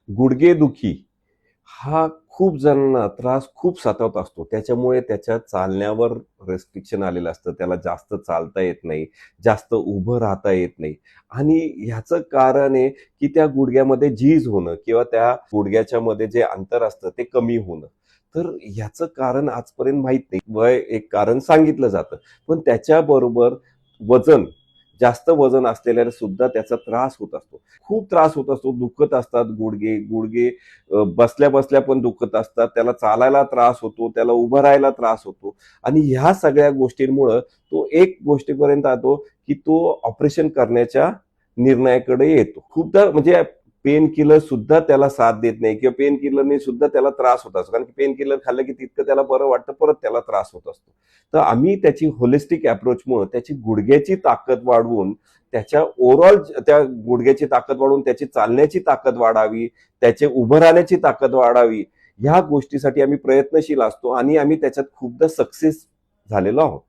गुडघेदुखी हा खूप जणांना त्रास खूप सतावत असतो. त्याच्यामुळे त्याच्या चालण्यावर रिस्ट्रिक्शन आलेलं असतं. त्याला जास्त चालता येत नाही, जास्त उभं राहता येत नाही आणि ह्याचं कारण आहे, की त्या गुडघ्यामध्ये झीज होणं किंवा त्या गुडघ्याच्या मध्ये जे अंतर असतं ते कमी होणं. तर ह्याचं कारण आजपर्यंत माहीत नाही. वय एक कारण सांगितलं जातं. पण त्याच्याबरोबर वजन, जास्त वजन असलेल्याला सुद्धा त्याचा त्रास होत असतो. खूप त्रास होत असतो, दुखत असतात गुडघे. गुडघे बसल्या बसल्या पण दुखत असतात, त्याला चालायला त्रास होतो, त्याला उभं राहायला त्रास होतो आणि ह्या सगळ्या गोष्टींमुळं तो एक गोष्टीपर्यंत येतो की तो ऑपरेशन करण्याच्या निर्णयाकडे येतो. खूपदा म्हणजे पेन किलर सुद्धा त्याला साथ देत नाही किंवा पेन किलरने सुद्धा त्याला त्रास होत असतो, कारण की पेन किलर खाल्लं की तितकं त्याला बरं वाटतं, परत त्याला त्रास होत असतो. तर आम्ही त्याची होलिस्टिक अप्रोचमुळे त्याची गुडघ्याची ताकद वाढवून त्याच्या ओव्हरऑल त्या गुडघ्याची ताकद वाढवून त्याची चालण्याची ताकद वाढावी, त्याचे उभं राहण्याची ताकद वाढावी, ह्या गोष्टीसाठी आम्ही प्रयत्नशील असतो आणि आम्ही त्याच्यात खूपदा सक्सेस झालेलो आहोत.